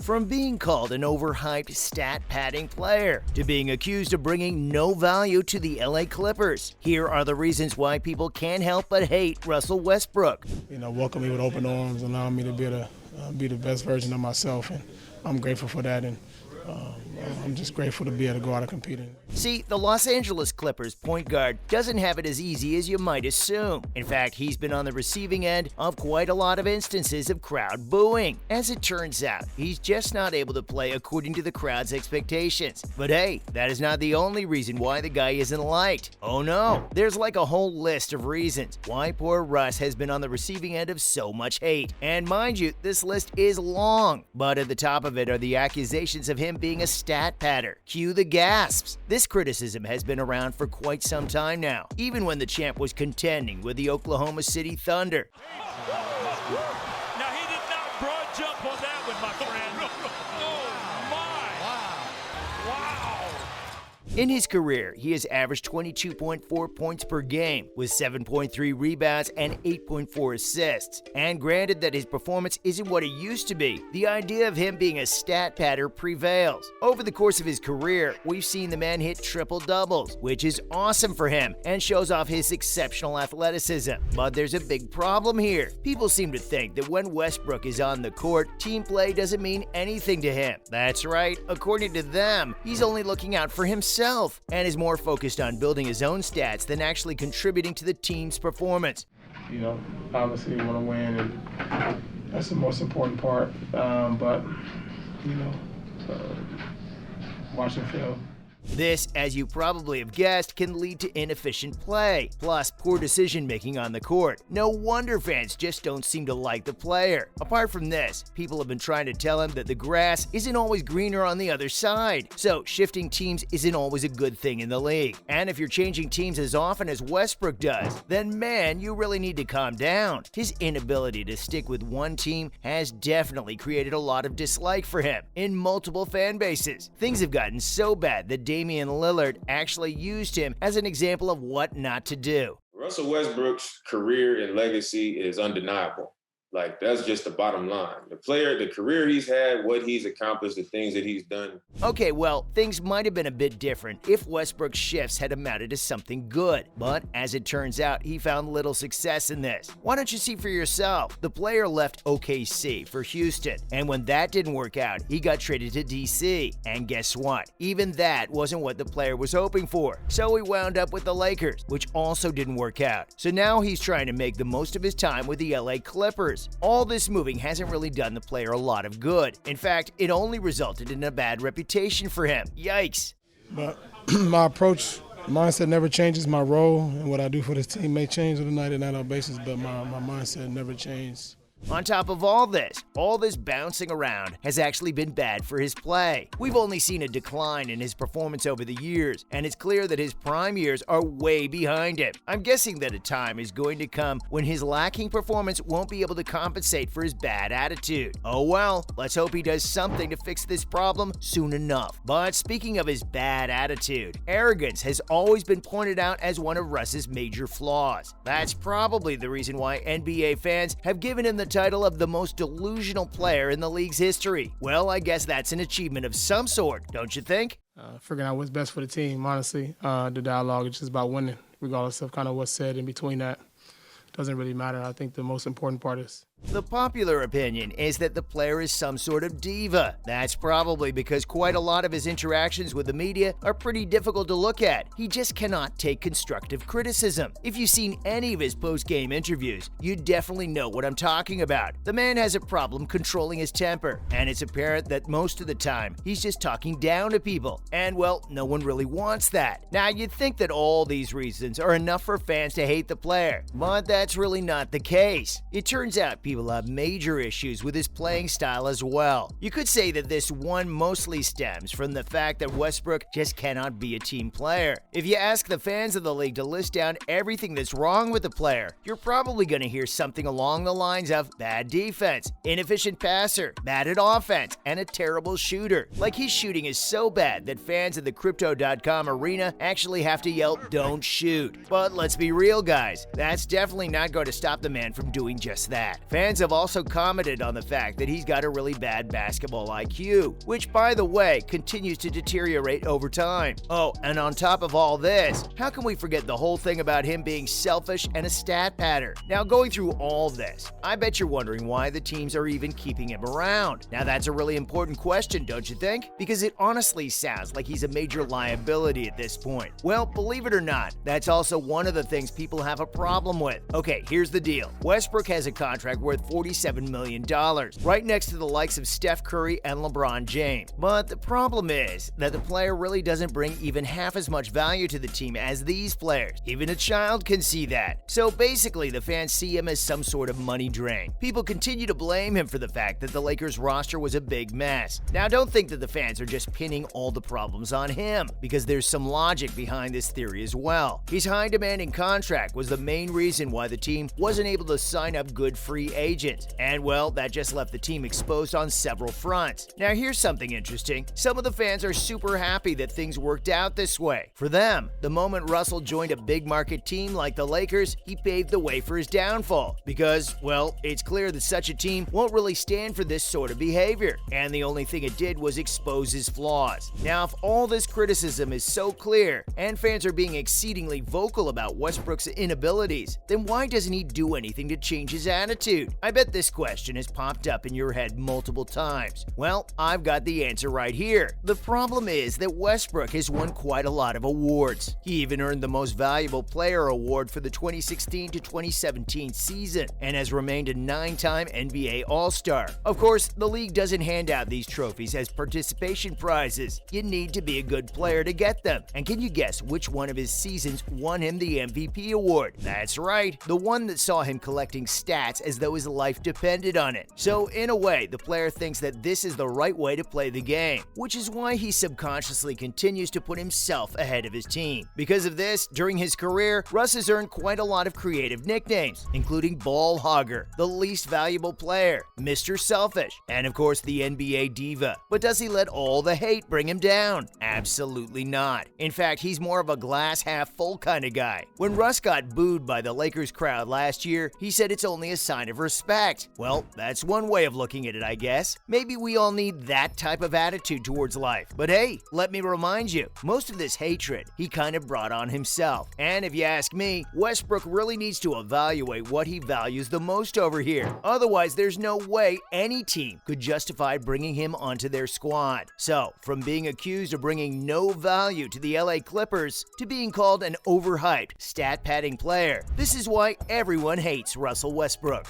From being called an overhyped stat-padding player to being accused of bringing no value to the LA Clippers, here are the reasons why people can't help but hate Russell Westbrook. Welcome me with open arms, allowing me to be the best version of myself, and I'm grateful for that. And I'm just grateful to be able to go out and compete in it. See, the Los Angeles Clippers point guard doesn't have it as easy as you might assume. In fact, he's been on the receiving end of quite a lot of instances of crowd booing. As it turns out, he's just not able to play according to the crowd's expectations. But hey, that is not the only reason why the guy isn't liked. Oh no, there's like a whole list of reasons why poor Russ has been on the receiving end of so much hate. And mind you, this list is long, but at the top of it are the accusations of him being a stat padder. Cue the gasps. This criticism has been around for quite some time now, even when the champ was contending with the Oklahoma City Thunder. Now he did not broad jump on that one, my friend. Oh my! Wow! In his career, he has averaged 22.4 points per game with 7.3 rebounds and 8.4 assists. And granted that his performance isn't what it used to be, the idea of him being a stat padder prevails. Over the course of his career, we've seen the man hit triple doubles, which is awesome for him and shows off his exceptional athleticism. But there's a big problem here. People seem to think that when Westbrook is on the court, team play doesn't mean anything to him. That's right, according to them, he's only looking out for himself and is more focused on building his own stats than actually contributing to the team's performance. Obviously you want to win, and that's the most important part. Watching film. This, as you probably have guessed, can lead to inefficient play, plus poor decision-making on the court. No wonder fans just don't seem to like the player. Apart from this, people have been trying to tell him that the grass isn't always greener on the other side, so shifting teams isn't always a good thing in the league. And if you're changing teams as often as Westbrook does, then man, you really need to calm down. His inability to stick with one team has definitely created a lot of dislike for him in multiple fan bases. Things have gotten so bad that Damian Lillard actually used him as an example of what not to do. Russell Westbrook's career and legacy is undeniable. That's just the bottom line. The career he's had, what he's accomplished, the things that he's done. Okay, well, things might have been a bit different if Westbrook's shifts had amounted to something good. But as it turns out, he found little success in this. Why don't you see for yourself? The player left OKC for Houston, and when that didn't work out, he got traded to DC. And guess what? Even that wasn't what the player was hoping for. So he wound up with the Lakers, which also didn't work out. So now he's trying to make the most of his time with the LA Clippers. All this moving hasn't really done the player a lot of good. In fact, it only resulted in a bad reputation for him. Yikes. But my approach, mindset never changes. My role and what I do for this team may change on a night-to-night basis, but my mindset never changed. On top of all this bouncing around has actually been bad for his play. We've only seen a decline in his performance over the years, and it's clear that his prime years are way behind him. I'm guessing that a time is going to come when his lacking performance won't be able to compensate for his bad attitude. Oh well, let's hope he does something to fix this problem soon enough. But speaking of his bad attitude, arrogance has always been pointed out as one of Russ's major flaws. That's probably the reason why NBA fans have given him the title of the most delusional player in the league's history. Well, I guess that's an achievement of some sort, don't you think? Figuring out what's best for the team, honestly. The dialogue is just about winning, regardless of kind of what's said in between that. Doesn't really matter. I think the most important part is. The popular opinion is that the player is some sort of diva. That's probably because quite a lot of his interactions with the media are pretty difficult to look at. He just cannot take constructive criticism. If you've seen any of his post-game interviews, you definitely know what I'm talking about. The man has a problem controlling his temper, and it's apparent that most of the time, he's just talking down to people. And well, no one really wants that. Now, you'd think that all these reasons are enough for fans to hate the player, but that's really not the case. It turns out people have major issues with his playing style as well. You could say that this one mostly stems from the fact that Westbrook just cannot be a team player. If you ask the fans of the league to list down everything that's wrong with the player, you're probably going to hear something along the lines of bad defense, inefficient passer, bad at offense, and a terrible shooter. Like his shooting is so bad that fans at the Crypto.com arena actually have to yell, "Don't shoot." But let's be real, guys. That's definitely not going to stop the man from doing just that. Fans have also commented on the fact that he's got a really bad basketball IQ, which, by the way, continues to deteriorate over time. Oh, and on top of all this, how can we forget the whole thing about him being selfish and a stat padder? Now, going through all this, I bet you're wondering why the teams are even keeping him around. Now, that's a really important question, don't you think? Because it honestly sounds like he's a major liability at this point. Well, believe it or not, that's also one of the things people have a problem with. Okay, here's the deal. Westbrook has a contract worth $47 million, right next to the likes of Steph Curry and LeBron James. But the problem is that the player really doesn't bring even half as much value to the team as these players. Even a child can see that. So basically, the fans see him as some sort of money drain. People continue to blame him for the fact that the Lakers roster was a big mess. Now, don't think that the fans are just pinning all the problems on him, because there's some logic behind this theory as well. His high demanding contract was the main reason why the team wasn't able to sign up good free agents. And well, that just left the team exposed on several fronts. Now, here's something interesting. Some of the fans are super happy that things worked out this way. For them, the moment Russell joined a big market team like the Lakers, he paved the way for his downfall. Because, well, it's clear that such a team won't really stand for this sort of behavior. And the only thing it did was expose his flaws. Now, if all this criticism is so clear, and fans are being exceedingly vocal about Westbrook's inabilities, then why doesn't he do anything to change his attitude? I bet this question has popped up in your head multiple times. Well, I've got the answer right here. The problem is that Westbrook has won quite a lot of awards. He even earned the Most Valuable Player award for the 2016 to 2017 season, and has remained a 9-time NBA All-Star. Of course, the league doesn't hand out these trophies as participation prizes. You need to be a good player to get them. And can you guess which one of his seasons won him the MVP award? That's right, the one that saw him collecting stats as though his life depended on it. So in a way, the player thinks that this is the right way to play the game, which is why he subconsciously continues to put himself ahead of his team. Because of this, during his career, Russ has earned quite a lot of creative nicknames, including Ball Hogger, the least valuable player, Mr. Selfish, and of course the NBA Diva. But does he let all the hate bring him down? Absolutely not. In fact, he's more of a glass half full kind of guy. When Russ got booed by the Lakers crowd last year, he said it's only a sign of respect. Well, that's one way of looking at it, I guess. Maybe we all need that type of attitude towards life. But hey, let me remind you, most of this hatred he kind of brought on himself. And if you ask me, Westbrook really needs to evaluate what he values the most over here. Otherwise, there's no way any team could justify bringing him onto their squad. So, from being accused of bringing no value to the LA Clippers to being called an overhyped, stat-padding player, this is why everyone hates Russell Westbrook.